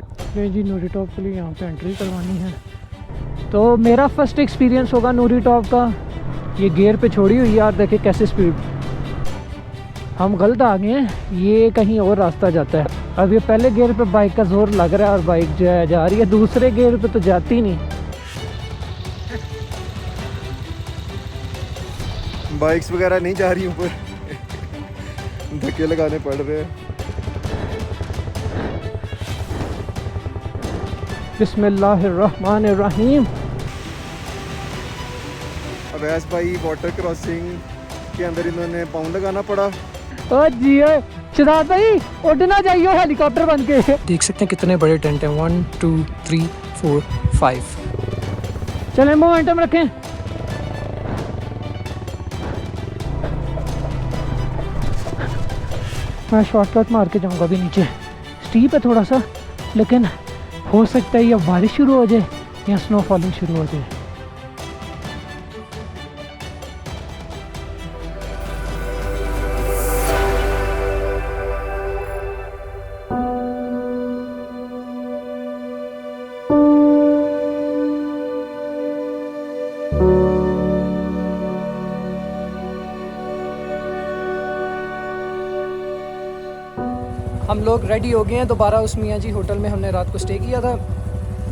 नहीं जी, नूरी टॉप के लिए यहाँ पे एंट्री करवानी है। तो मेरा फर्स्ट एक्सपीरियंस होगा नूरी टॉप का। ये गियर पे छोड़ी हुई यार, देखे कैसे स्पीड। हम गलत आ गए हैं, ये कहीं और रास्ता जाता है। अब ये पहले गियर पे बाइक का जोर लग रहा है और बाइक जो है जा रही है, दूसरे गियर पे तो जाती नहीं। बाइक्स वगैरह नहीं जा रही ऊपर, धक्के लगाने पड़ रहे हैं। बिस्मिल्लाहिर्रहमानिर्रहीम। अवैस भाई वाटर क्रॉसिंग के अंदर इन्होंने पाउंड लगाना पड़ा। ओ जी शराब भाई, उड़ना चाहिए हेलीकॉप्टर बन के। देख सकते हैं कितने बड़े टेंट हैं, 1 2 3 4 5। चलें मोमेंटम रखें। मैं शॉर्टकट मार के जाऊंगा अभी नीचे। स्टीप है थोड़ा सा, लेकिन हो सकता है या बारिश शुरू हो जाए या स्नो फॉलिंग शुरू हो जाए। हम लोग रेडी हो गए हैं दोबारा उस मियाँ जी होटल में हमने रात को स्टे किया था।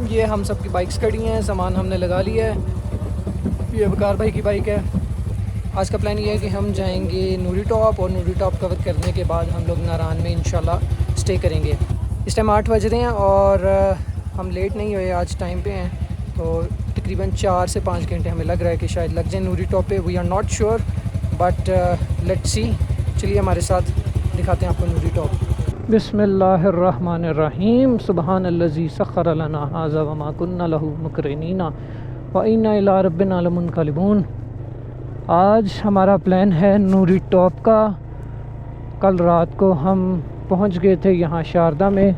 ये हम सब की बाइक्स खड़ी हैं, सामान हमने लगा लिया है। ये बकार भाई की बाइक है। आज का प्लान ये है कि हम जाएंगे नूरी टॉप और नूरी टॉप कवर करने के बाद हम लोग नारान में इंशाल्लाह स्टे करेंगे। इस टाइम 8 बज रहे हैं और हम लेट नहीं हुए, आज टाइम पे हैं। तो तकरीबन 4 से 5 घंटे हमें लग रहा है कि शायद लग जाए नूरी टॉप पे। We are not sure but let's see. चलिए हमारे साथ दिखाते हैं आपको नूरी टॉप। बिस्मिल्लाहिर्रहमानिर्रहीम। सुब्हानल्लज़ी सख़्ख़र लना हाज़ा व मा कुन्ना लहू मुक़रिनीना व इन्ना इला रब्बिना लमुनक़लिबून। आज हमारा प्लान है नूरी टॉप का। कल रात को हम पहुंच गए थे यहाँ शारदा में।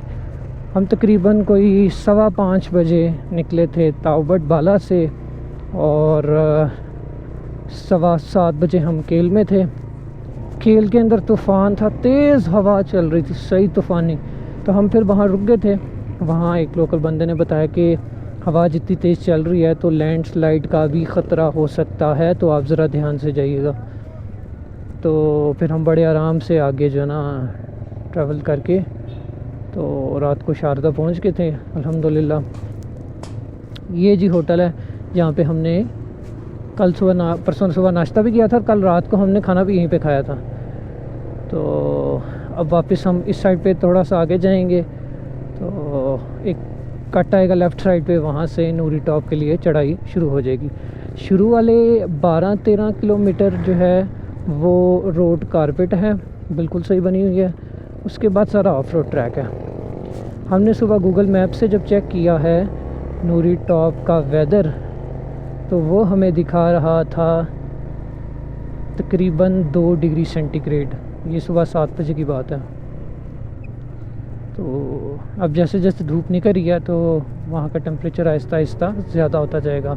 हम तकरीबन कोई 5:15 बजे निकले थे ताउबट बाला से और 7:15 बजे हम केल में थे। खेल के अंदर तूफ़ान था, तेज़ हवा चल रही थी, सही तूफ़ानी। तो हम फिर वहाँ रुक गए थे। वहाँ एक लोकल बंदे ने बताया कि हवा जितनी तेज़ चल रही है तो लैंडस्लाइड का भी ख़तरा हो सकता है, तो आप ज़रा ध्यान से जाइएगा। तो फिर हम बड़े आराम से आगे जो ना ट्रैवल करके तो रात को शारदा पहुँच गए थे अल्हम्दुलिल्लाह। ये जी होटल है जहाँ पे हमने कल सुबह परसों सुबह नाश्ता भी किया था। कल रात को हमने खाना भी यहीं पे खाया था। तो अब वापस हम इस साइड पे थोड़ा सा आगे जाएंगे तो एक कट आएगा लेफ़्ट साइड पे, वहाँ से नूरी टॉप के लिए चढ़ाई शुरू हो जाएगी। शुरू वाले 12-13 किलोमीटर जो है वो रोड कारपेट है, बिल्कुल सही बनी हुई है। उसके बाद सारा ऑफ रोड ट्रैक है। हमने सुबह गूगल मैप से जब चेक किया है नूरी टॉप का वेदर, तो वो हमें दिखा रहा था तकरीबन 2 डिग्री सेंटीग्रेड। ये सुबह 7 बजे की बात है। तो अब जैसे जैसे धूप निकल रही है तो वहाँ का टेम्परेचर आहिस्ता आहिस्ता ज़्यादा होता जाएगा।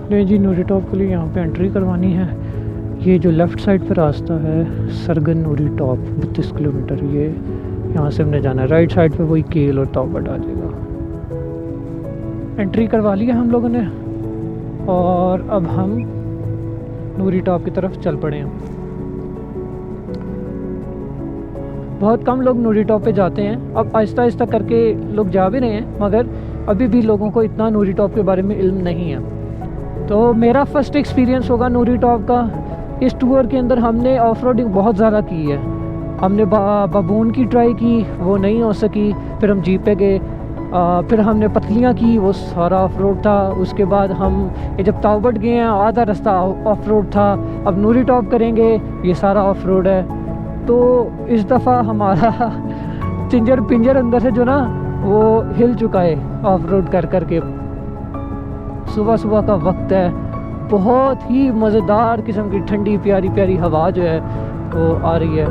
नहीं जी, नूरी टॉप के लिए यहाँ पे एंट्री करवानी है। ये जो लेफ़्ट साइड पर रास्ता है सरगन नूरी टॉप 32 किलोमीटर, ये यहाँ से हमने जाना है। राइट साइड पे वही केल और ताउबट आ जाएगा। एंट्री करवा लिया हम लोगों ने और अब हम नूरी टॉप की तरफ चल पड़े हैं। बहुत कम लोग नूरी टॉप पे जाते हैं, अब आहिस्ता आहिस्ता करके लोग जा भी रहे हैं, मगर अभी भी लोगों को इतना नूरी टॉप के बारे में इल्म नहीं है। तो मेरा फ़र्स्ट एक्सपीरियंस होगा नूरी टॉप का। इस टूर के अंदर हमने ऑफ रोडिंग बहुत ज़्यादा की है। हमने बाबून की ट्राई की, वो नहीं हो सकी। फिर हम जीप पे गए, फिर हमने पतलियाँ की, वो सारा ऑफ रोड था। उसके बाद हम ये जब ताउबट गए हैं आधा रास्ता ऑफ रोड था। अब नूरी टॉप करेंगे, ये सारा ऑफ रोड है। तो इस दफ़ा हमारा चिंजर पिंजर अंदर से जो ना वो हिल चुका है ऑफ रोड कर कर के। सुबह सुबह का वक्त है, बहुत ही मज़ेदार किस्म की ठंडी प्यारी प्यारी हवा जो है वो आ रही है।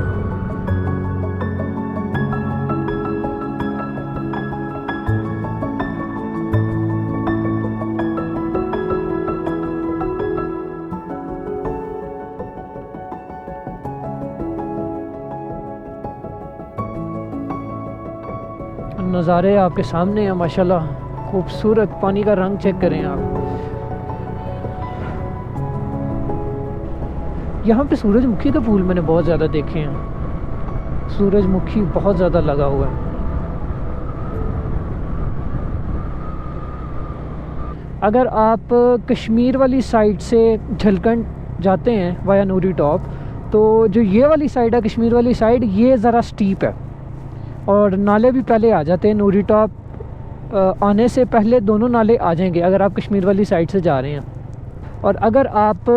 नज़ारे आपके सामने हैं माशाल्लाह, खूबसूरत। पानी का रंग चेक करें आप। यहाँ पे सूरजमुखी के फूल मैंने बहुत ज़्यादा देखे हैं, सूरजमुखी बहुत ज़्यादा लगा हुआ है। अगर आप कश्मीर वाली साइड से झलकंड जाते हैं वाया नूरी टॉप, तो जो ये वाली साइड है कश्मीर वाली साइड, ये ज़रा स्टीप है और नाले भी पहले आ जाते हैं। नूरी टॉप आने से पहले दोनों नाले आ जाएंगे अगर आप कश्मीर वाली साइड से जा रहे हैं। और अगर आप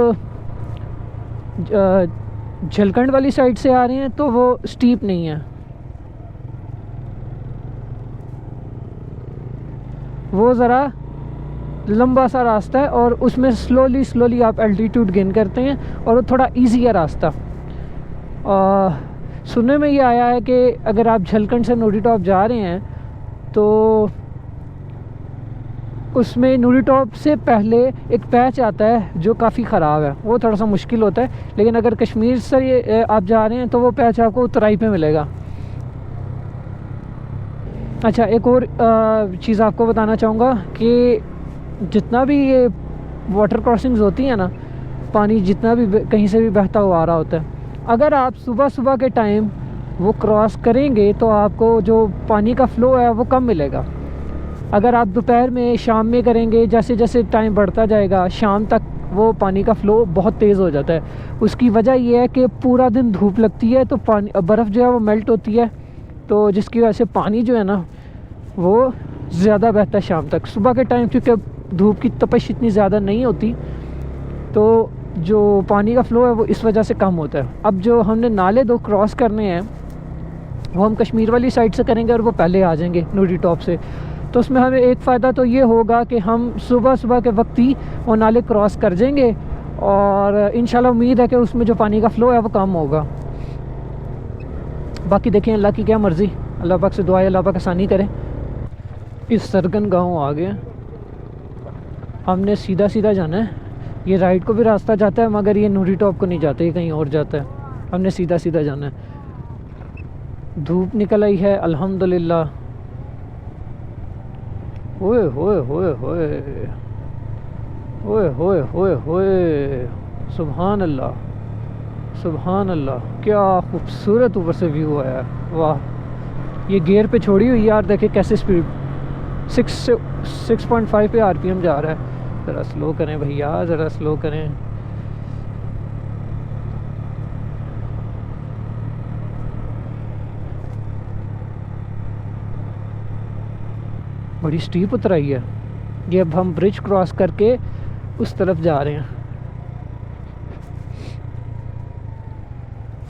झलकंड वाली साइड से आ रहे हैं तो वो स्टीप नहीं है, वो ज़रा लंबा सा रास्ता है और उसमें स्लोली आप एल्टीट्यूड गेन करते हैं और वो थोड़ा ईजी है रास्ता। सुनने में ये आया है कि अगर आप झलकंड से नूरी टॉप जा रहे हैं तो उसमें नूरी टॉप से पहले एक पैच आता है जो काफ़ी ख़राब है, वो थोड़ा सा मुश्किल होता है। लेकिन अगर कश्मीर से आप जा रहे हैं तो वो पैच आपको उतराई पे मिलेगा। अच्छा, एक और चीज़ आपको बताना चाहूँगा कि जितना भी ये वाटर क्रॉसिंग्स होती हैं ना, पानी जितना भी कहीं से भी बहता हुआ आ रहा होता है, अगर आप सुबह के टाइम वो क्रॉस करेंगे तो आपको जो पानी का फ़्लो है वो कम मिलेगा। अगर आप दोपहर में, शाम में करेंगे, जैसे जैसे टाइम बढ़ता जाएगा शाम तक वो पानी का फ़्लो बहुत तेज़ हो जाता है। उसकी वजह ये है कि पूरा दिन धूप लगती है तो पानी, बर्फ़ जो है वो मेल्ट होती है, तो जिसकी वजह से पानी जो है ना वो ज़्यादा बहता है शाम तक। सुबह के टाइम क्योंकि धूप की तपिश इतनी ज़्यादा नहीं होती तो जो पानी का फ़्लो है वो इस वजह से कम होता है। अब जो हमने नाले दो क्रॉस करने हैं वो हम कश्मीर वाली साइड से करेंगे और वो पहले आ जाएंगे नूरी टॉप से, तो उसमें हमें एक फ़ायदा तो ये होगा कि हम सुबह के वक्त ही वो नाले क्रॉस कर जाएंगे और इंशाल्लाह उम्मीद है कि उसमें जो पानी का फ़्लो है वो कम होगा। बाकी देखें अल्लाह की क्या मर्ज़ी, अल्लाह पाक से दुआ है अल्लाह पाक आसानी करे। इस सरगन गाँव आ गए, हमने सीधा जाना है। ये राइट को भी रास्ता जाता है मगर ये नूरी टॉप को नहीं जाता, ये कहीं और जाता है। हमने सीधा जाना है। धूप निकल आई है अल्हम्दुलिल्लाह। ओए होए होए होए ओए होए होए होए, सुभान अल्लाह सुभान अल्लाह, क्या खूबसूरत ऊपर से व्यू आया। वाह, ये गियर पे छोड़ी हुई यार, देखे कैसे स्पीड 6.5 पे RPM जा रहा है। ज़रा स्लो करें भैया, ज़रा स्लो करें। बड़ी स्टीप उतराई है ये। अब हम ब्रिज क्रॉस करके उस तरफ जा रहे हैं।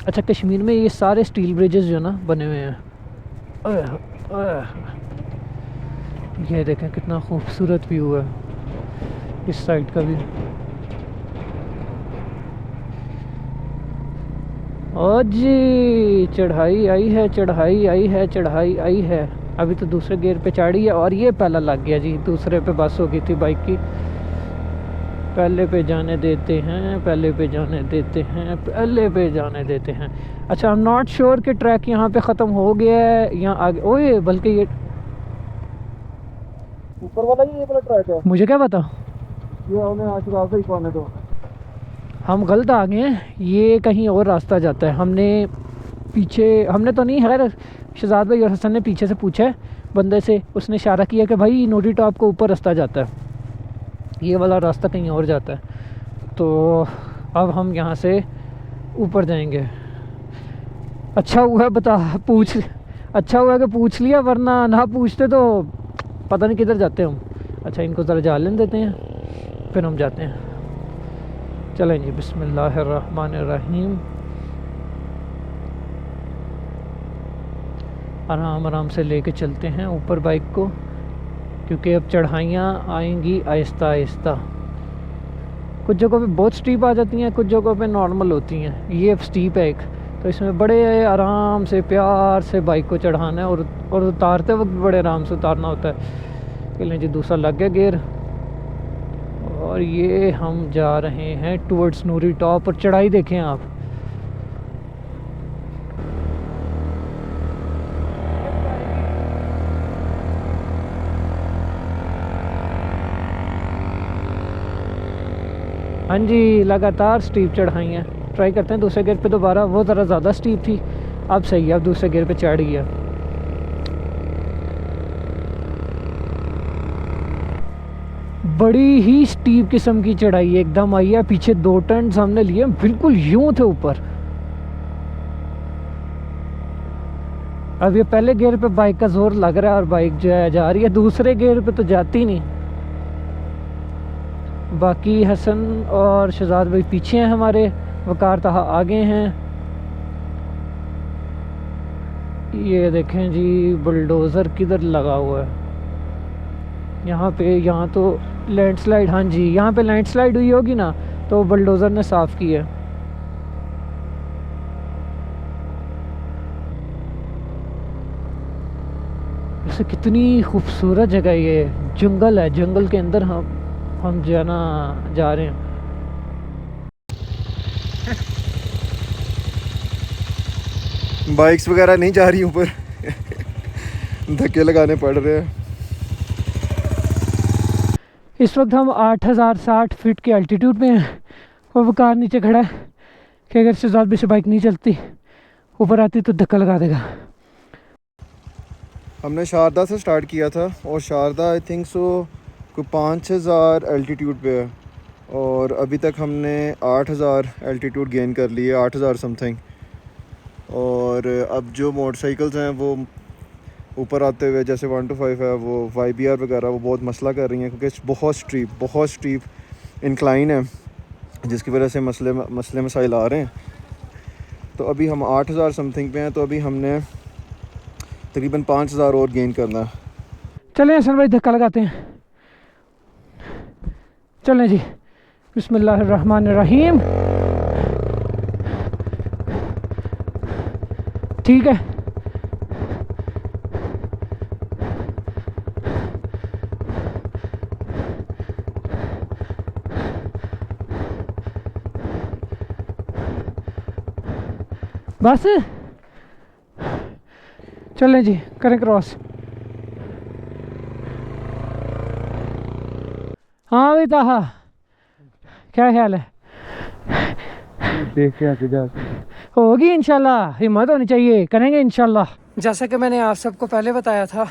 अच्छा, कश्मीर में ये सारे स्टील ब्रिजेस जो ना बने हुए हैं। ये देखें कितना खूबसूरत व्यू है इस साइड का भी। ओ जी, चढ़ाई आई है, चढ़ाई आई है, चढ़ाई आई है। अभी तो दूसरे गियर पे चढ़ी है और ये पहला लग गया जी। दूसरे पे बस हो गई थी बाइक की। पहले पे जाने देते हैं, पहले पे जाने देते हैं, पहले पे जाने देते हैं। अच्छा, आई एम नॉट श्योर कि ट्रैक यहाँ पे ख़त्म हो गया है या आगे। ओए, बल्कि ये ऊपर वाला ही ये वाला ट्रैक है, मुझे क्या पता। ये हमें आज रास्ता ही पाने दो। हम गलत आ गए हैं, ये कहीं और रास्ता जाता है। हमने तो नहीं, खैर शहजाद भाई और हसन ने पीछे से पूछा है बंदे से, उसने इशारा किया कि भाई नूरी टॉप को ऊपर रास्ता जाता है, ये वाला रास्ता कहीं और जाता है। तो अब हम यहाँ से ऊपर जाएंगे। अच्छा हुआ अच्छा हुआ कि पूछ लिया, वरना ना पूछते तो पता नहीं किधर जाते हम। अच्छा, इनको ज़रा जालन देते हैं फिर हम जाते हैं। चलें जी, बिस्मिल्लाहिर्रहमानिर्रहीम। आराम से लेके चलते हैं ऊपर बाइक को, क्योंकि अब चढ़ाइयाँ आएंगी आहिस्ता आहिस्ता। कुछ जगहों पे बहुत स्टीप आ जाती हैं, कुछ जगहों पे नॉर्मल होती हैं। ये स्टीप है एक, तो इसमें बड़े आराम से प्यार से बाइक को चढ़ाना है और उतारते वक्त बड़े आराम से उतारना होता है। चलें जी, दूसरा लग गया गियर और ये हम जा रहे हैं टूवर्ड्स नूरी टॉप। और चढ़ाई देखें आप, हाँ जी, लगातार स्टीप चढ़ाई हैं। ट्राई करते हैं दूसरे गियर पे दोबारा। वो ज़रा ज़्यादा स्टीप थी, अब सही है, अब दूसरे गियर पे चढ़ गया। बड़ी ही स्टीप किस्म की चढ़ाई एकदम आई है। पीछे 2 टर्न हमने लिए, बिल्कुल यूं थे ऊपर। अब ये पहले गियर पे बाइक का जोर लग रहा है और बाइक जो है जा रही है, दूसरे गियर पे तो जाती नहीं। बाकी हसन और शहजाद भाई पीछे हैं हमारे, वकार तहा आगे हैं। ये देखें जी, बुलडोज़र किधर लगा हुआ है यहाँ पे। यहाँ तो लैंडस्लाइड, हाँ जी, यहाँ पे लैंडस्लाइड हुई होगी ना, तो बुलडोज़र ने साफ़ की है। वैसे कितनी खूबसूरत जगह ये, जंगल है, जंगल के अंदर हम जाना जा रहे हैं। बाइक्स वगैरह नहीं जा रही ऊपर धक्के लगाने पड़ रहे हैं। इस वक्त हम 8060 फीट के अल्टीट्यूड में हैं और वो कार नीचे खड़ा है कि अगर शहजाद भी से बाइक नहीं चलती, ऊपर आती तो धक्का लगा देगा। हमने शारदा से स्टार्ट किया था और शारदा आई थिंक सो कोई 5000 एल्टीट्यूड पे है और अभी तक हमने 8000 एल्टीट्यूड गेन कर ली है, 8000 समथिंग। और अब जो मोटरसाइकिल्स हैं वो ऊपर आते हुए, जैसे 125 है, वो YBR वगैरह, वो बहुत मसला कर रही हैं क्योंकि बहुत स्टीप इंक्लाइन है, जिसकी वजह से मसले मसाइल आ रहे हैं। तो अभी हम 8000 समथिंग पे हैं, तो अभी हमने तकरीबन 5000 और गेन करना है। चलें हसन भाई, धक्का लगाते हैं। चलें जी, बिस्मिल्लाहिर्रहमानिर्रहीम। ठीक है, बस चलें जी, करें क्रॉस। हाँ भाई ताहा, क्या ख्याल है? देख के आके जा, होगी इंशाल्लाह, हिम्मत होनी चाहिए, करेंगे इंशाल्लाह। जैसा कि मैंने आप सबको पहले बताया था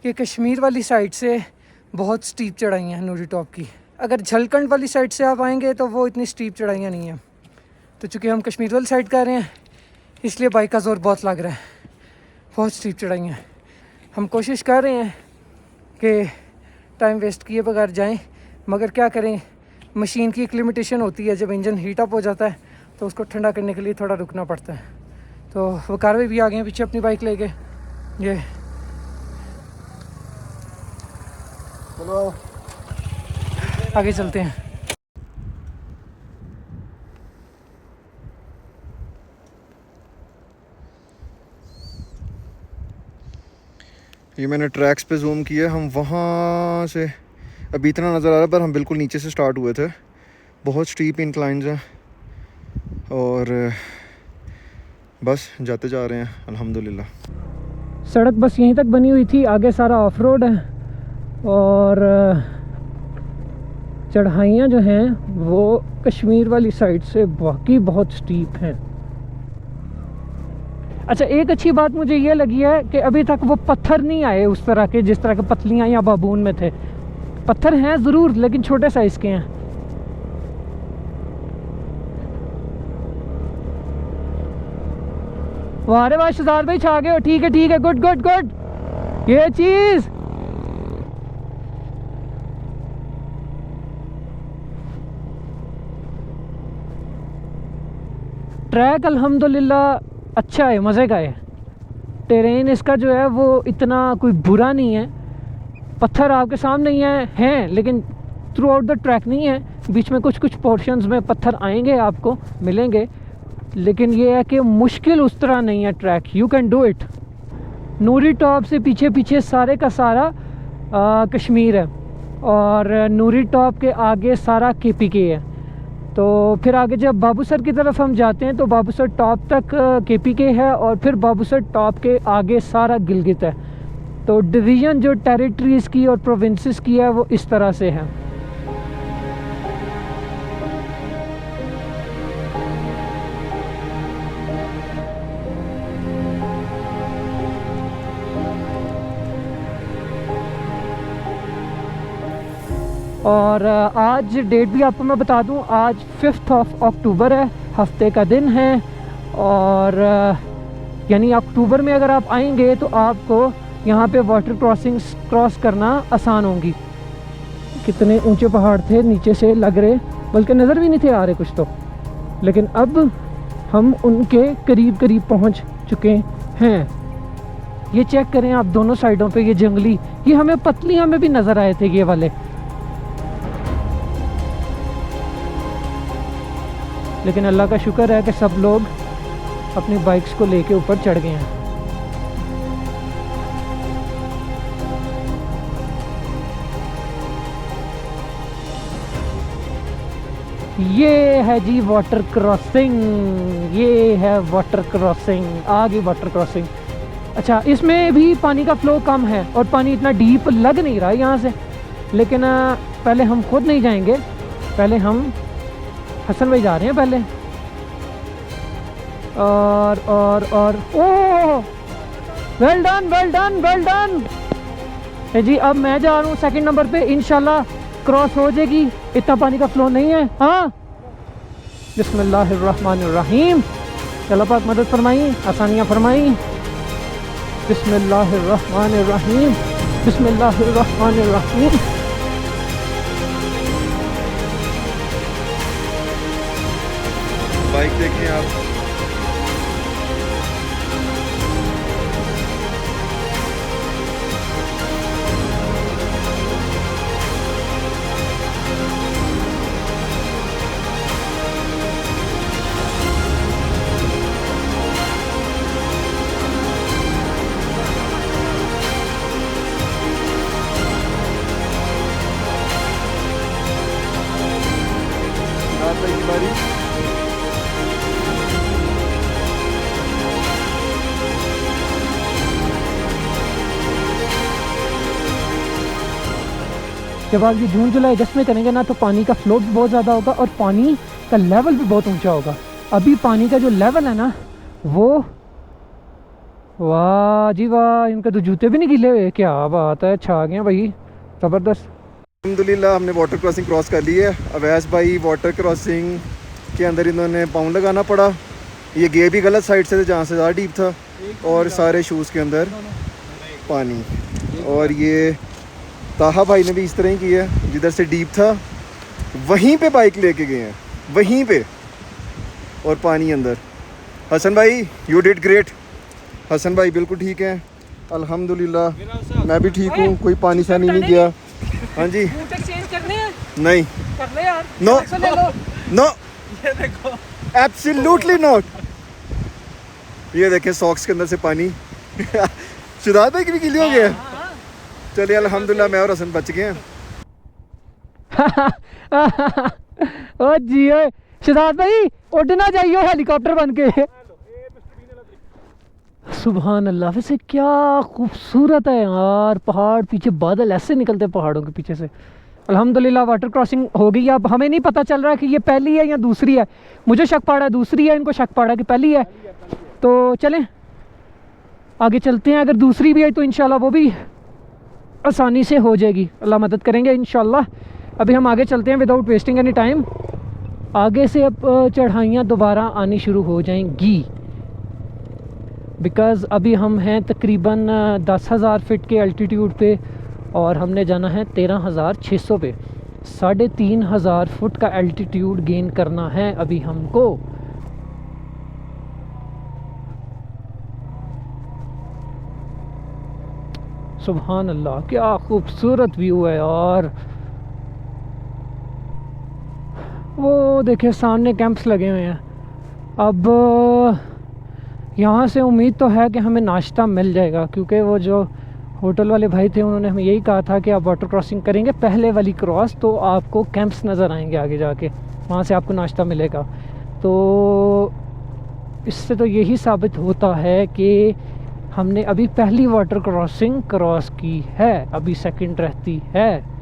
कि कश्मीर वाली साइड से बहुत स्टीप चढ़ाइयाँ हैं नूरी टॉप की। अगर झलकंड वाली साइड से आप आएंगे तो वो इतनी स्टीप चढ़ाइयाँ नहीं हैं। तो चूँकि हम कश्मीर वाली साइड कर रहे हैं, इसलिए बाइक का ज़ोर बहुत लग रहा है, बहुत स्टीप चढ़ाइयाँ। हम कोशिश कर रहे हैं कि टाइम वेस्ट किए बगैर जाएं, मगर क्या करें, मशीन की एक लिमिटेशन होती है। जब इंजन हीट अप हो जाता है तो उसको ठंडा करने के लिए थोड़ा रुकना पड़ता है। तो वो कारवे भी आ गए हैं पीछे अपनी बाइक लेके। ये चलो आगे चलते हैं। ये मैंने ट्रैक्स पे जूम किया, हम वहाँ से अभी इतना नज़र आ रहा है, पर हम बिल्कुल नीचे से स्टार्ट हुए थे। बहुत स्टीप इंक्लाइंस हैं और बस जाते जा रहे हैं अल्हम्दुलिल्लाह। सड़क बस यहीं तक बनी हुई थी, आगे सारा ऑफ रोड है और चढ़ाइयाँ जो हैं वो कश्मीर वाली साइड से बाकी बहुत स्टीप हैं। अच्छा, एक अच्छी बात मुझे ये लगी है कि अभी तक वो पत्थर नहीं आए उस तरह के, जिस तरह के पतलियाँ या बाबून में थे। पत्थर हैं ज़रूर, लेकिन छोटे साइज़ के हैं। वाह रे वाह, शहजाद भाई छा गए हो। ठीक है, गुड गुड गुड। ये चीज़ ट्रैक अल्हम्दुलिल्लाह अच्छा है, मज़े का है। टेरेन इसका जो है वो इतना कोई बुरा नहीं है। पत्थर आपके सामने ही हैं, लेकिन थ्रू आउट द ट्रैक नहीं है। बीच में कुछ पोर्शंस में पत्थर आएंगे, आपको मिलेंगे, लेकिन ये है कि मुश्किल उस तरह नहीं है track. You can do it. Noori top से पीछे सारे का सारा कश्मीर है और नूरी टॉप के आगे सारा KPK है। तो फिर आगे जब बाबूसर की तरफ हम जाते हैं तो बाबूसर टॉप तक KPK है और फिर बाबूसर टॉप के आगे सारा गिलगित है। तो डिवीज़न जो टेरिटरीज़ की और प्रोविंसेस की है वो इस तरह से है। और आज डेट भी आपको मैं बता दूं, आज 5 अक्टूबर है, हफ्ते का दिन है। और यानी अक्टूबर में अगर आप आएंगे तो आपको यहाँ पे वाटर क्रॉसिंग्स क्रॉस करना आसान होंगी। कितने ऊंचे पहाड़ थे, नीचे से लग रहे, बल्कि नज़र भी नहीं थे आ रहे कुछ तो, लेकिन अब हम उनके करीब करीब पहुँच चुके हैं। ये चेक करें आप, दोनों साइडों पे ये जंगली, ये हमें पतलियाँ में भी नज़र आए थे ये वाले, लेकिन अल्लाह का शुक्र है कि सब लोग अपनी बाइक्स को लेके ऊपर चढ़ गए हैं। ये है जी वाटर क्रॉसिंग, ये है वाटर क्रॉसिंग, आगे वाटर क्रॉसिंग। अच्छा, इसमें भी पानी का फ्लो कम है और पानी इतना डीप लग नहीं रहा है यहाँ से, लेकिन पहले हम खुद नहीं जाएंगे, पहले हम हसन भाई जा रहे हैं पहले। और oh, well done well done well done जी। अब मैं जा रहा हूँ सेकंड नंबर पे, इंशाल्लाह क्रॉस हो जाएगी, इतना पानी का फ्लो नहीं है। हाँ, बिस्मिल्लाहिर्रहमानिर्रहीम, अल्लाह पाक मदद फरमाई, आसानियाँ फरमाई। बिस्मिल्लाहिर्रहमानिर्रहीम, बिस्मिल्लाहिर्रहमानिर्रहीम। बाइक देखें आप, की बारी। जब आप ये जून जुलाई अगस्त में करेंगे ना, तो पानी का फ्लो भी बहुत ज़्यादा होगा और पानी का लेवल भी बहुत ऊंचा होगा। अभी पानी का जो लेवल है ना, वो वाह जी वाह, इनके तो जूते भी नहीं गिले हुए, क्या बात है, छा गए भाई, ज़बरदस्त। अल्हम्दुलिल्लाह हमने वाटर क्रॉसिंग क्रॉस कर ली है। अवैस भाई वाटर क्रॉसिंग के अंदर इन्होंने पाउंड लगाना पड़ा, ये गे भी गलत साइड से थे जहाँ से ज़्यादा डीप था, और सारे शूज़ के अंदर पानी। और ये ताहा भाई ने भी इस तरह ही किया, जिधर से डीप था वहीं पे बाइक लेके गए हैं, वहीं पे, और पानी अंदर। हसन भाई यू डिड ग्रेट, हसन भाई बिल्कुल ठीक है अल्हम्दुलिल्लाह, मैं भी ठीक हूँ, कोई पानी शानी नहीं गया। हाँ जी, चेंज करने हैं? नहीं, कर ले यार, नो ले लो। नो, ये देखो, एब्सोल्युटली नॉट। ये देखें सॉक्स के अंदर से पानी। शुदात भाई की भी गिली हो गया। चलिए अल्हम्दुलिल्लाह मैं और हसन बच गए हैं। ओ जी ओए शहजाद भाई, उड़ना चाहिए हेलीकॉप्टर बन के। सुभान अल्लाह, वैसे क्या खूबसूरत है यार, पहाड़ पीछे, बादल ऐसे निकलते हैं पहाड़ों के पीछे से। अल्हम्दुलिल्लाह वाटर क्रॉसिंग हो गई। अब हमें नहीं पता चल रहा कि ये पहली है या दूसरी है, मुझे शक पड़ा है दूसरी है, इनको शक पड़ा कि पहली है। तो चलें आगे चलते हैं, अगर दूसरी भी है तो इंशाल्लाह वो भी आसानी से हो जाएगी, अल्लाह मदद करेंगे इंशाल्लाह। अभी हम आगे चलते हैं विदाउट वेस्टिंग एनी टाइम। आगे से अब चढ़ाइयाँ दोबारा आनी शुरू हो जाएंगी, बिकॉज़ अभी हम हैं तकरीबन 10,000 फीट के अल्टीट्यूड पे और हमने जाना है 13,600 पे। 3,500 फुट का अल्टीट्यूड गेन करना है अभी हमको। सुभान अल्लाह, क्या खूबसूरत व्यू है यार। वो देखिए सामने कैंप्स लगे हुए हैं। अब यहाँ से उम्मीद तो है कि हमें नाश्ता मिल जाएगा, क्योंकि वो जो होटल वाले भाई थे उन्होंने हमें यही कहा था कि आप वाटर क्रॉसिंग करेंगे पहले वाली क्रॉस तो आपको कैंप्स नज़र आएंगे आगे जाके, वहाँ से आपको नाश्ता मिलेगा। तो इससे तो यही साबित होता है कि हमने अभी पहली वाटर क्रॉसिंग क्रॉस की है, अभी सेकंड रहती है।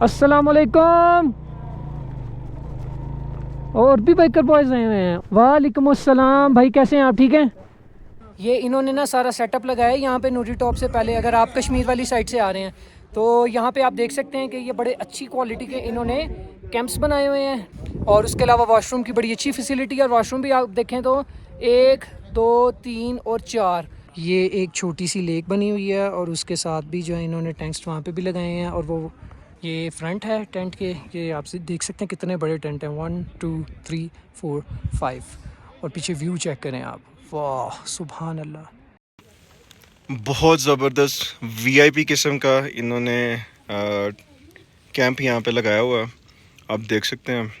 अस्सलाम वालेकुम। और भी बाइकर बॉयज आए हुए हैं। वालेकुम अस्सलाम भाई, कैसे हैं आप? ठीक हैं। ये इन्होंने ना सारा सेटअप लगाया है यहाँ पे नूरी टॉप से पहले। अगर आप कश्मीर वाली साइड से आ रहे हैं तो यहाँ पे आप देख सकते हैं कि ये बड़े अच्छी क्वालिटी के इन्होंने कैंप्स बनाए हुए हैं। और उसके अलावा वॉशरूम की बड़ी अच्छी फैसिलिटी है। और वॉशरूम भी आप देखें तो 1 2 3 और 4। ये एक छोटी सी लेक बनी हुई है और उसके साथ भी जो है इन्होंने टैंक्स वहाँ पे भी लगाए हैं। और वो ये फ्रंट है टेंट के, ये आप देख सकते हैं कितने बड़े टेंट हैं। 1 2 3 4 5। और पीछे व्यू चेक करें आप, वाह सुभान अल्लाह। बहुत ज़बरदस्त वीआईपी किस्म का इन्होंने कैंप यहाँ पे लगाया हुआ है। आप देख सकते हैं,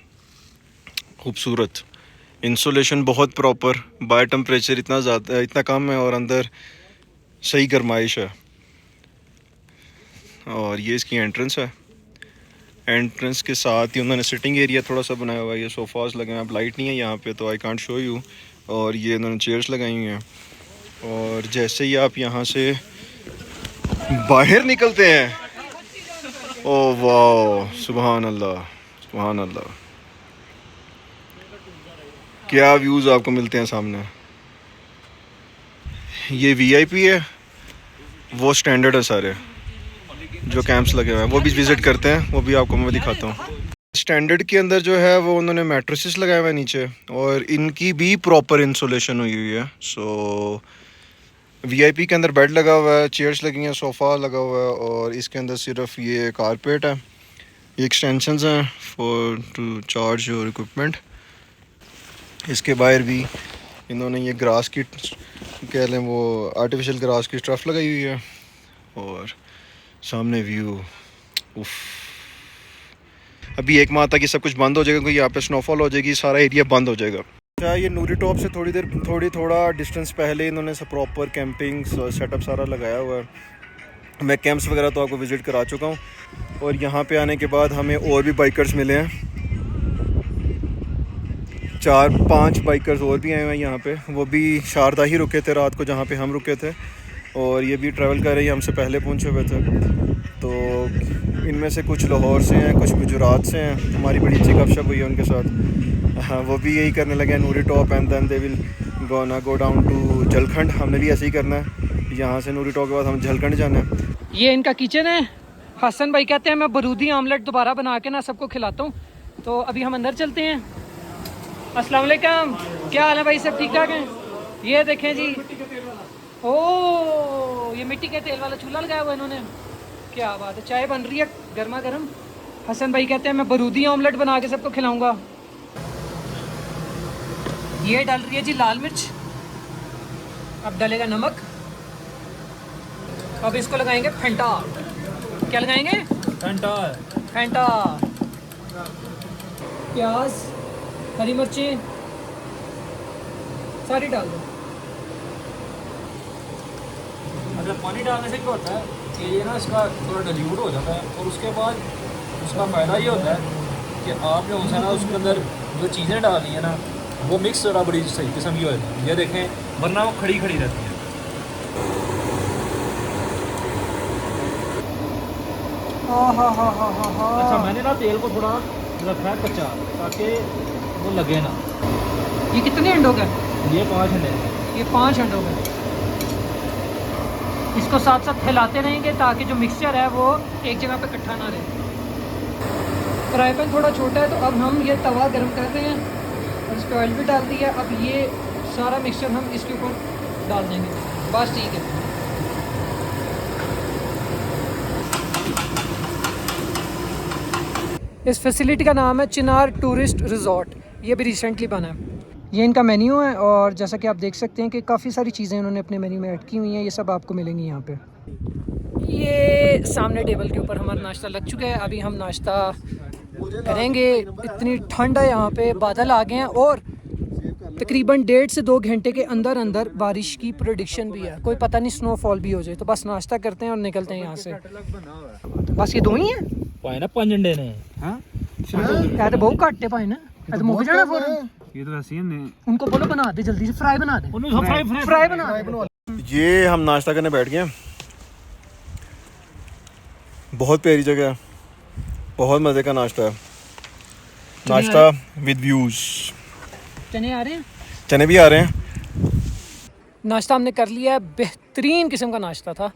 खूबसूरत इंसुलेशन, बहुत प्रॉपर, बाहर टेम्परेचर इतना कम है और अंदर सही गर्माइश है। और ये इसकी एंट्रेंस है। एंट्रेंस के साथ ही उन्होंने सिटिंग एरिया थोड़ा सा बनाया हुआ है। ये सोफ़ास लगे हैं। अब लाइट नहीं है यहाँ पे तो आई कांट शो यू। और ये इन्होंने चेयर्स लगाई हुई हैं। और जैसे ही आप यहाँ से बाहर निकलते हैं, ओ वाह सुभान अल्लाह, सुभान अल्लाह, क्या व्यूज़ आपको मिलते हैं सामने। ये वीआईपी है, वो स्टैंडर्ड है। सारे जो कैंप्स लगे हुए हैं वो भी विज़िट करते हैं, वो भी आपको मैं दिखाता हूँ। स्टैंडर्ड के अंदर जो है वो उन्होंने मैट्रेसेस लगाए हुए हैं नीचे, और इनकी भी प्रॉपर इंसुलेशन हुई हुई है। सो वीआईपी के अंदर बेड लगा हुआ है, चेयर्स लगी हैं, सोफ़ा लगा हुआ है, और इसके अंदर सिर्फ ये कारपेट है। ये एक्सटेंशंस हैं for to charge your equipment. इसके बाहर भी इन्होंने ये ग्रास की कह लें, वो आर्टिफिशियल ग्रास की स्टफ लगाई हुई है। और सामने व्यू, उफ। अभी 1 माह तक ये सब कुछ बंद हो जाएगा क्योंकि यहाँ पे स्नोफॉल हो जाएगी, सारा एरिया बंद हो जाएगा। अच्छा, ये नूरी टॉप से थोड़ा डिस्टेंस पहले इन्होंने सब प्रॉपर कैंपिंग सेटअप सारा लगाया हुआ है। मैं कैंप्स वगैरह तो आपको विज़िट करा चुका हूँ। और यहाँ पे आने के बाद हमें और भी बाइकर्स मिले हैं। 4-5 बाइकर्स और भी आए हुए हैं यहाँ पे। वो भी शारदा ही रुके थे रात को जहाँ पे हम रुके थे, और ये भी ट्रैवल कर रही है, हमसे पहले पहुँचे हुए थे। तो इनमें से कुछ लाहौर से हैं, कुछ गुजरात से हैं। हमारी बड़ी अच्छी गपशप हुई है उनके साथ। हाँ, वो भी यही करने लगे हैं, Noori top and then they will go down to Jalkhand. हमने भी ऐसे ही करना है, यहाँ से नूरी टॉप के बाद हम जलखंड जाना है। ये इनका किचन है। हसन भाई कहते हैं मैं बरूदी आमलेट दोबारा बना के ना सबको खिलाता हूँ। तो अभी हम अंदर चलते हैं। अस्सलाम वालेकुम, क्या हाल है भाई? सब ठीक ठाक हैं? ये देखें जी, ओ ये मिट्टी के तेल वाला चूल्हा लगाया हुआ है इन्होंने, क्या बात है। चाय बन रही है गर्मा गर्म। हसन भाई कहते हैं मैं बरूदी ऑमलेट बना के सबको खिलाऊंगा। ये डाल रही है जी लाल मिर्च, अब डालेगा नमक। अब इसको लगाएंगे फेंटा। क्या लगाएंगे? फेंटा। फेंटा, प्याज, हरी मिर्चें सारी डाल दो। मतलब पानी डालने से क्या होता है कि ये ना इसका थोड़ा डिल्यूट हो जाता है, और उसके बाद उसका फ़ायदा ये होता है कि आप जो है ना उसके अंदर जो चीज़ें डालनी है ना वो मिक्स थोड़ा बड़ी सही किस्म की हो जाती है। ये देखें, वरना वो खड़ी खड़ी रहती है। अच्छा, मैंने ना तेल को थोड़ा रखा है कच्चा ताकि वो लगे ना। ये कितने अंडों का? ये 5 अंडे। ये 5 अंडों का। इसको साथ साथ हिलाते रहेंगे ताकि जो मिक्सचर है वो एक जगह पे इकट्ठा ना रहे। फ्राई पैन थोड़ा छोटा है तो अब हम ये तवा गर्म कर रहे हैं और इस पर ऑयल भी डाल दिया। अब ये सारा मिक्सचर हम इसके ऊपर डाल देंगे, बस ठीक है। इस फैसिलिटी का नाम है चिनार टूरिस्ट रिजॉर्ट। ये भी रिसेंटली बना है। ये इनका मेन्यू है और जैसा कि आप देख सकते हैं कि काफ़ी सारी चीज़ें उन्होंने अपने मेन्यू में ऐड की हुई हैं। ये सब आपको मिलेंगी यहाँ पे। ये सामने टेबल के ऊपर हमारा नाश्ता लग चुका है। अभी हम नाश्ता करेंगे। इतनी ठंड है यहाँ पे, बादल आ गए हैं और तकरीबन 1.5 से 2 घंटे के अंदर अंदर बारिश की प्रेडिक्शन भी है। कोई पता नहीं स्नोफॉल भी हो जाए। तो बस नाश्ता करते हैं और निकलते हैं यहाँ से। बस ये 2 ही हैं पाए ना 5 अंडे ने। हाँ, तो बहुत काटते पाए ना, तो मुझे जाना फौरन। ये तो ऐसे ही उनको बोलो बना दे, जल्दी से फ्राई बना दे। फ्राई बना दे। ये हम नाश्ता करने बैठ गए हैं। बहुत प्यारी जगह है बहुत मज़े का नाश्ता है, नाश्ता विद व्यूज़। चने आ रहे हैं, चने भी आ रहे हैं। नाश्ता हमने कर लिया है, बेहतरीन किस्म का नाश्ता था।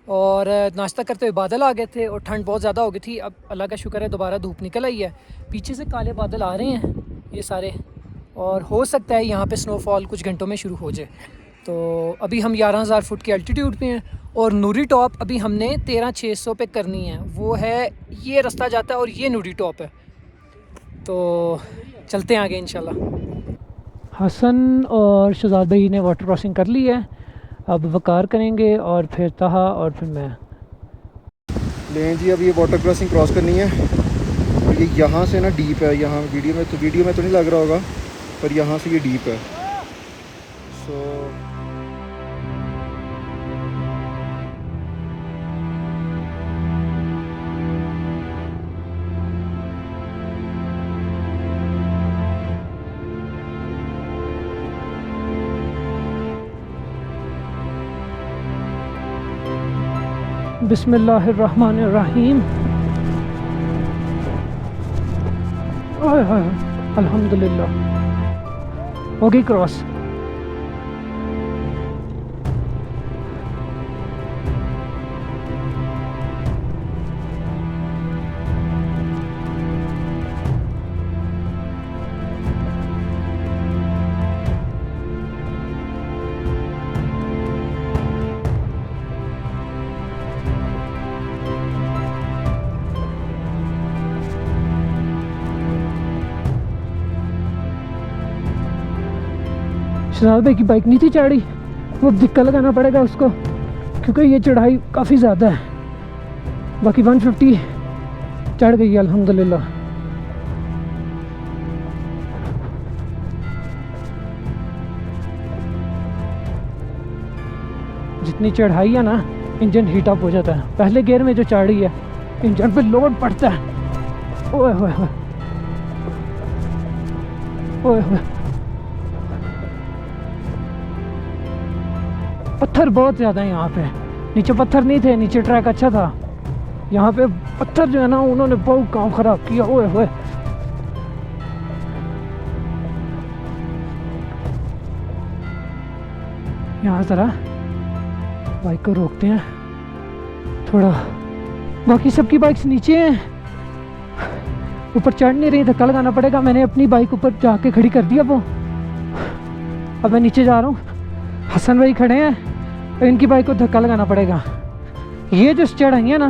और नाश्ता करते हुए बादल आ गए थे और ठंड बहुत ज़्यादा हो गई थी। अब अल्लाह का शुक्र है दोबारा धूप निकल आई है। पीछे से काले बादल आ रहे हैं ये सारे, और हो सकता है यहाँ पे स्नोफॉल कुछ घंटों में शुरू हो जाए। तो अभी हम 11,000 फुट की एल्टीट्यूड पे हैं और नूरी टॉप अभी हमने 13,600 पे करनी है। वो है, ये रास्ता जाता है और ये नूरी टॉप है। तो चलते हैं आगे इंशाल्लाह। हसन और शहजाद भाई ने वाटर क्रॉसिंग कर ली है, अब वकार करेंगे और फिर तहा और फिर मैं। लें जी, अब ये वाटर क्रॉसिंग क्रॉस करनी है और ये यहाँ से ना डीप है। यहाँ वीडियो में तो नहीं लग रहा होगा, पर यहाँ से ये डीप है। सो बिस्मिल्लाहिर्रहमानिर्रहीम। ओए होए, अल्हम्दुलिल्लाह हो गई क्रॉस। शहजाद भाई की बाइक नहीं थी चढ़ी, वो धक्का लगाना पड़ेगा उसको क्योंकि ये चढ़ाई काफ़ी ज़्यादा है। बाकी 150 चढ़ गई है अल्हम्दुलिल्लाह। जितनी चढ़ाई है ना, इंजन हीट अप हो जाता है। पहले गियर में जो चढ़ी है, इंजन पे लोड पड़ता है। ओए होए होए ओए होए, पत्थर बहुत ज़्यादा है यहाँ पे। नीचे पत्थर नहीं थे, नीचे ट्रैक अच्छा था। यहाँ पे पत्थर जो है ना, उन्होंने बहुत काम ख़राब किया। ओए होए, यहाँ ज़रा बाइक को रोकते हैं थोड़ा। बाकी सबकी बाइक्स नीचे हैं, ऊपर चढ़ नहीं रही, धक्का लगाना पड़ेगा। मैंने अपनी बाइक ऊपर जाके खड़ी कर दिया वो। अब मैं नीचे जा रहा हूँ, हसन भाई खड़े हैं, इनकी बाइक को धक्का लगाना पड़ेगा। ये जो चढ़ाई है ना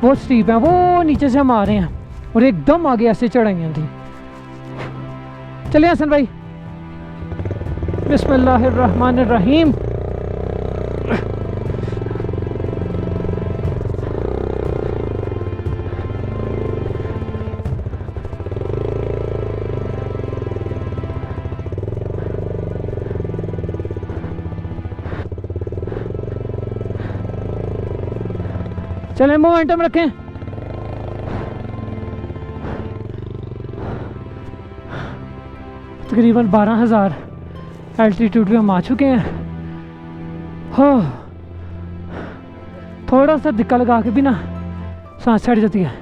बहुत स्टीप है, वो नीचे से हम आ रहे हैं और एकदम आगे ऐसे चढ़ाइयाँ थी। चलिए हसन भाई, बिस्मिल्लाहिर्रहमानिर्रहीम। चलें, मोमेंटम रखें। तकरीबन 12,000 एल्टीट्यूड पे हम आ चुके हैं। हो, थोड़ा सा धक्का लगा के भी ना सांस चढ़ जाती है।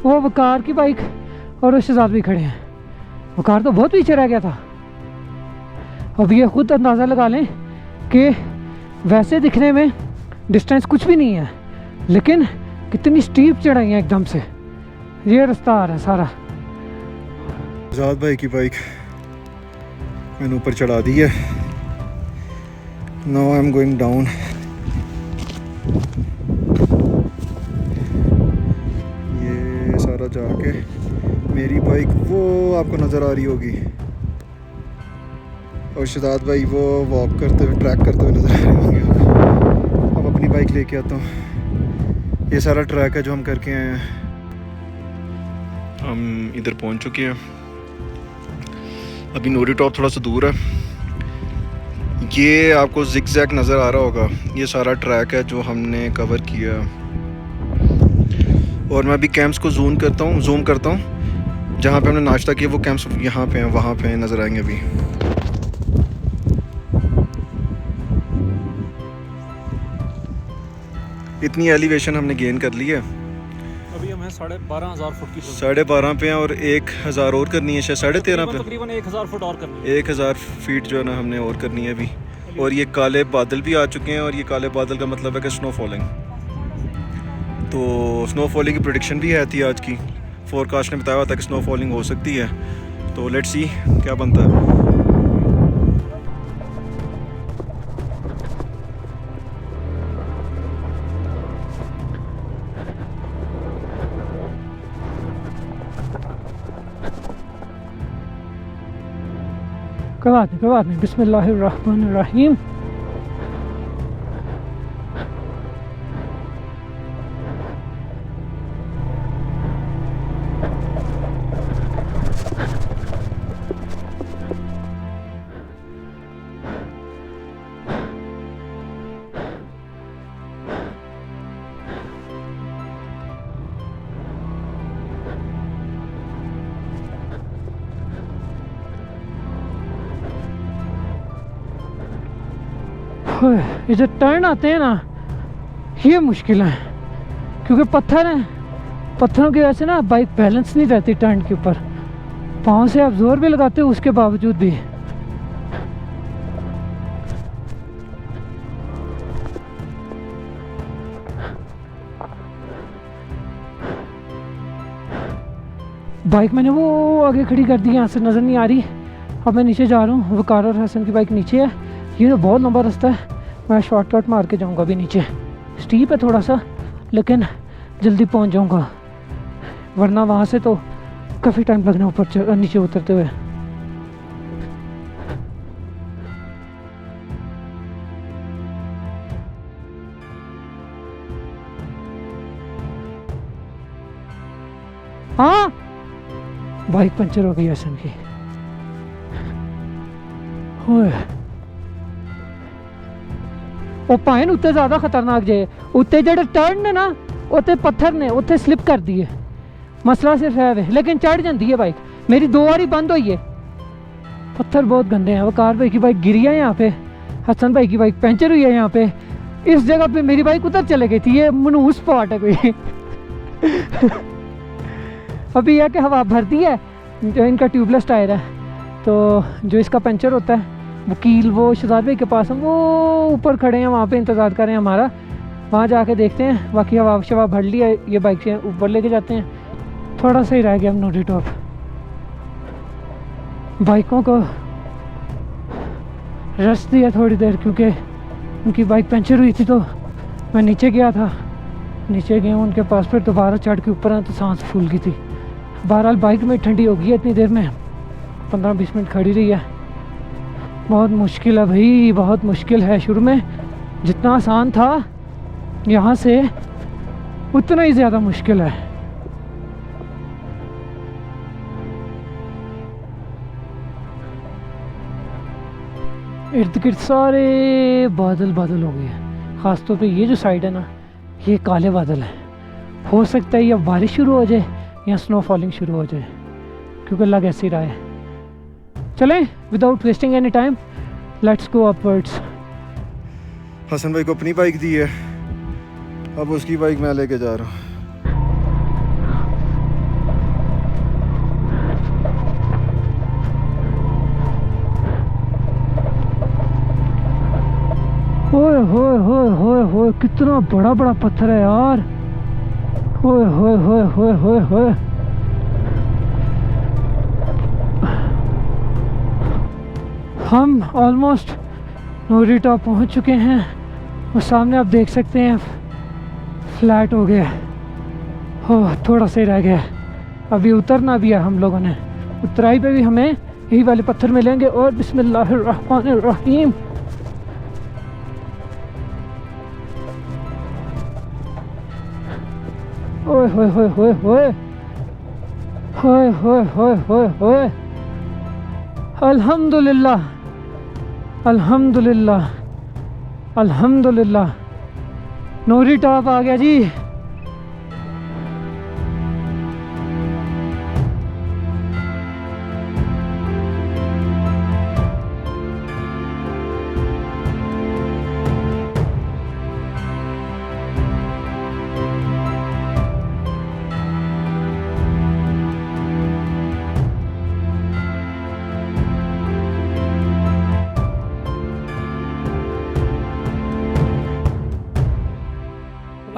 वो वकार की बाइक और वो शहजाद भी खड़े हैं। वकार तो बहुत पीछे रह गया था। अब ये खुद अंदाज़ा लगा लें कि वैसे दिखने में डिस्टेंस कुछ भी नहीं है, लेकिन कितनी स्टीप चढ़ाई है एकदम से। ये रास्ता आ रहा है सारा। शहजाद भाई की बाइक मैंने ऊपर चढ़ा दी है। Now I am going down. ये सारा जाके मेरी बाइक वो आपको नज़र आ रही होगी और शहजाद भाई वो वॉक करते हुए, ट्रैक करते हुए नज़र आ रहे होंगे। अब अपनी बाइक लेके आता हूँ। ये सारा ट्रैक है जो हम करके आए हैं। हम इधर पहुंच चुके हैं। अभी नूरी टॉप थोड़ा सा दूर है। ये आपको जिग-जैग नज़र आ रहा होगा। ये सारा ट्रैक है जो हमने कवर किया। और मैं अभी कैंप्स को जूम करता हूँ जहाँ पे हमने नाश्ता किया। वो कैंप्स यहाँ पे हैं, वहाँ पे नज़र आएंगे अभी। इतनी एलिवेशन हमने गेन कर ली है। अभी हम हम हैं 12,500 फुट की 12,500 पे हैं और 1,000 और करनी है शायद 13,500 पे। तकरीबन 1,000 फुट और करनी है। 1,000 फीट जो है ना हमने और करनी है अभी। और ये काले बादल भी आ चुके हैं और ये काले बादल का मतलब है कि स्नो फॉलिंग। तो स्नो फॉलिंग की प्रेडिक्शन भी है थी आज की, फोरकास्ट ने बताया हुआ था कि स्नो फॉलिंग हो सकती है। तो लेट्स सी क्या बनता है। कोई बात नहीं, बिस्मिल्लाहिर्रहमानिर्रहीम। ये जो टर्न आते हैं ना, ये मुश्किल है क्योंकि पत्थर हैं। पत्थरों की वजह से ना बाइक बैलेंस नहीं रहती टर्न के ऊपर। पाँव से आप जोर भी लगाते हो उसके बावजूद भी। बाइक मैंने वो आगे खड़ी कर दी, यहाँ से नज़र नहीं आ रही। अब मैं नीचे जा रहा हूँ, वकार और हसन की बाइक नीचे है। ये तो बहुत लंबा रास्ता है, मैं शॉर्टकट मार के जाऊँगा अभी नीचे। स्टीप है थोड़ा सा लेकिन जल्दी पहुँच जाऊँगा, वरना वहाँ से तो काफ़ी टाइम लगना ऊपर नीचे उतरते हुए। हाँ, बाइक पंचर हो गई हसन की। ਉਹ ਭਾਵੇਂ ਉੱਤੇ ਜ਼ਿਆਦਾ ਖਤਰਨਾਕ ਜੇ, ਉੱਤੇ ਜਿਹੜੇ ਟਰਨ ਨੇ ਨਾ ਉੱਤੇ ਪੱਥਰ ਨੇ, ਉੱਤੇ स्लिप कर दी है। मसला सिर्फ है वे, लेकिन चढ़ जाती है बाइक। मेरी 2 बारी बंद हुई है। पत्थर बहुत गंदे हैं। वकार भाई की बाइक गिरी है यहाँ पे, हसन भाई की बाइक पंचर हुई है यहाँ पे। इस जगह पे मेरी बाइक उधर चले गई थी। ये मनहूस स्पॉट है कोई। अभी यह कि हवा भरती है, जो इनका ट्यूबलेस टायर है, तो जो इसका पंचर होता है वकील वो शहजाद भाई के पास हम वो ऊपर खड़े हैं, वहाँ पे इंतज़ार कर रहे हैं हमारा। वहाँ जाके देखते हैं। बाकी हवा शवा भर लिया, ये बाइक से ऊपर लेके जाते हैं। थोड़ा सा ही रह गया हम नोडी टॉप। बाइकों को रेस्ट दिया थोड़ी देर क्योंकि उनकी बाइक पंचर हुई थी। तो मैं नीचे गया था, नीचे गया उनके पास, फिर दोबारा चढ़ के ऊपर आया तो सांस फूल गई थी। बहरहाल बाइक में ठंडी हो गई है इतनी देर में, 15-20 मिनट खड़ी रही है। बहुत मुश्किल है भाई, बहुत मुश्किल है। शुरू में जितना आसान था यहाँ से उतना ही ज़्यादा मुश्किल है। इर्द गिर्द सारे बादल बादल हो गए हैं। ख़ास तौर पे ये जो साइड है ना, ये काले बादल हैं। हो सकता है या बारिश शुरू हो जाए या स्नो फॉलिंग शुरू हो जाए, क्योंकि लग ऐसे ही रहा है। चलें without wasting any time, let's go upwards. Hasan भाई को अपनी बाइक दी है, अब उसकी बाइक मैं लेके जा रहा हूँ। ओए होए होए होए होए, कितना बड़ा बड़ा पत्थर है यार। ओए होए होए होए होए होए। हम ऑलमोस्ट नोरी टॉप पहुँच चुके हैं। और सामने आप देख सकते हैं फ्लैट हो गया। हो थोड़ा सा ही रह गया, अभी उतरना भी है हम लोगों ने। उतराई पे भी हमें यही वाले पत्थर मिलेंगे। और बिस्मिल्लाहिर्रहमानिर्रहीम। ओए होए होए होए होए होए होए होए होए होए। अल्हम्दुलिल्लाह अल्हम्दुलिल्लाह अल्हम्दुलिल्लाह, नोरी टॉप आ गया जी।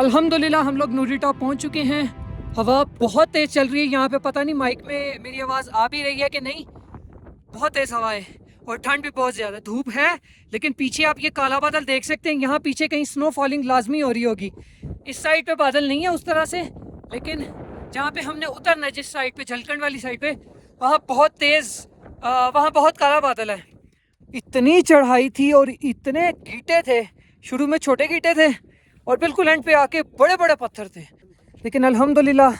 अल्हम्दुलिल्लाह हम लोग नूरी टॉप पहुंच चुके हैं। हवा बहुत तेज़ चल रही है यहाँ पे, पता नहीं माइक में मेरी आवाज़ आ भी रही है कि नहीं। बहुत तेज़ हवा है और ठंड भी बहुत ज़्यादा, धूप है लेकिन पीछे आप ये काला बादल देख सकते हैं। यहाँ पीछे कहीं स्नो फॉलिंग लाजमी हो रही होगी। इस साइड पे बादल नहीं है उस तरह से, लेकिन जहाँ पे हमने उतरना है जिस साइड पे, झलकंड वाली साइड पे, वहाँ बहुत तेज़ वहाँ बहुत काला बादल है। इतनी चढ़ाई थी और इतने गीटे थे, शुरू में छोटे गीटे थे और बिल्कुल एंड पे आके बड़े बड़े पत्थर थे। लेकिन अल्हम्दुलिल्लाह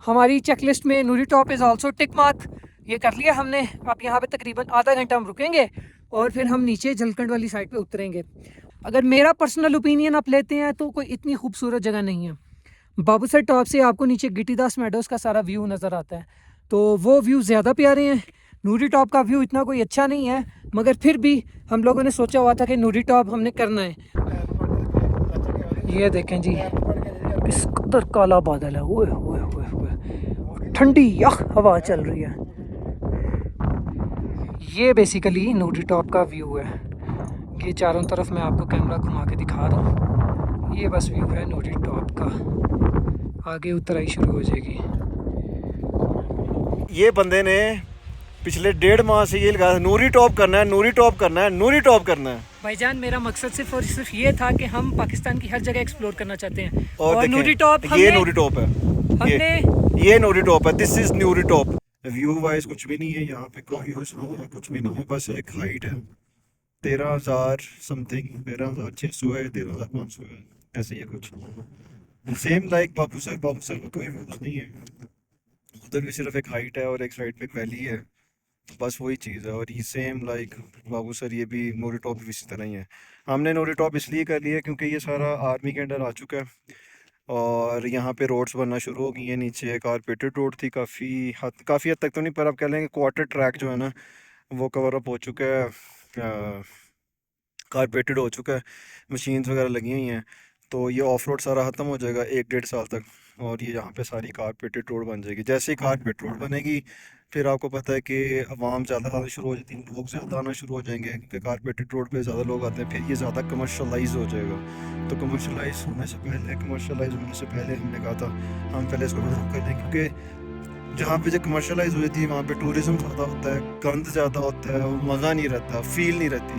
हमारी चेकलिस्ट में Noori top is also tick mark, ये कर लिया हमने। अब यहाँ पे तकरीबन आधा घंटा हम रुकेंगे और फिर हम नीचे झलकंड वाली साइड पे उतरेंगे। अगर मेरा पर्सनल ओपिनियन आप लेते हैं तो कोई इतनी खूबसूरत जगह नहीं है। बाबूसर टॉप से आपको नीचे गिटीदास मेडोज़ का सारा व्यू नज़र आता है, तो वो व्यू ज़्यादा प्यारे हैं। नूरी टॉप का व्यू इतना कोई अच्छा नहीं है, मगर फिर भी हम लोगों ने सोचा हुआ था कि नूरी टॉप हमने करना है। ये देखें जी किस कदर काला बादल है, ओए ओए ओए ओए, ठंडी यख हवा चल रही है। ये बेसिकली नूरी टॉप का व्यू है। ये चारों तरफ मैं आपको कैमरा घुमा के दिखा रहा हूँ। ये बस व्यू है नूरी टॉप का, आगे उतराई शुरू हो जाएगी। ये बंदे ने पिछले 1.5 माह से ये लगा नूरी टॉप करना है, नूरी टॉप करना है, नूरी टॉप करना है। भाईजान मेरा मकसद सिर्फ और सिर्फ ये था कि हम पाकिस्तान की हर जगह एक्सप्लोर करना चाहते हैं और नूरी टॉप ये नूरी टॉप है, ये नूरी टॉप है, this is Noori top. View wise कुछ भी नहीं है यहाँ पे, कोई कुछ भी नहीं है, बस एक हाइट है 13,000 समथिंग, 13,600 है, 13,500 है, ऐसे ही कुछ सेम लाइक बाबूसर में कोई व्यू नहीं है। उधर भी सिर्फ एक हाइट है और एक साइड पे एक वैली है, बस वही चीज़ है। और ये सेम लाइक बाबूसर, ये भी नूरी टॉप भी इसी तरह ही है। हमने नूरी टॉप इसलिए कर लिया क्योंकि ये सारा आर्मी के अंडर आ चुका है और यहाँ पे रोड्स बनना शुरू हो गई हैं। नीचे कारपेटेड रोड थी, काफ़ी हद तक तो नहीं, पर आप कह लेंगे क्वार्टर ट्रैक जो है ना वो कवर अप हो चुका है, कारपेटेड हो चुका है, मशीन्स वगैरह लगी हुई हैं। तो ये ऑफ रोड सारा ख़त्म हो जाएगा 1-1.5 साल तक और ये यहाँ पे सारी कारपेटेड रोड बन जाएगी। जैसे ही कारपेट रोड बनेगी फिर आपको पता है कि आवाम ज़्यादा आना शुरू हो जाती है, लोग ज़्यादा आना शुरू हो जाएंगे क्योंकि कारपेटेड रोड पे ज़्यादा लोग आते हैं। फिर ये ज़्यादा कमर्शलाइज हो जाएगा। तो कमर्शलाइज होने से पहले हमने कहा था हम पहले इसको डेवलप कर दें, क्योंकि जहाँ पे जो कमर्शलाइज हो जाती है वहाँ पे टूरिज़्म ज़्यादा होता है, गंद ज़्यादा होता है, मज़ा नहीं रहता, फील नहीं रहती।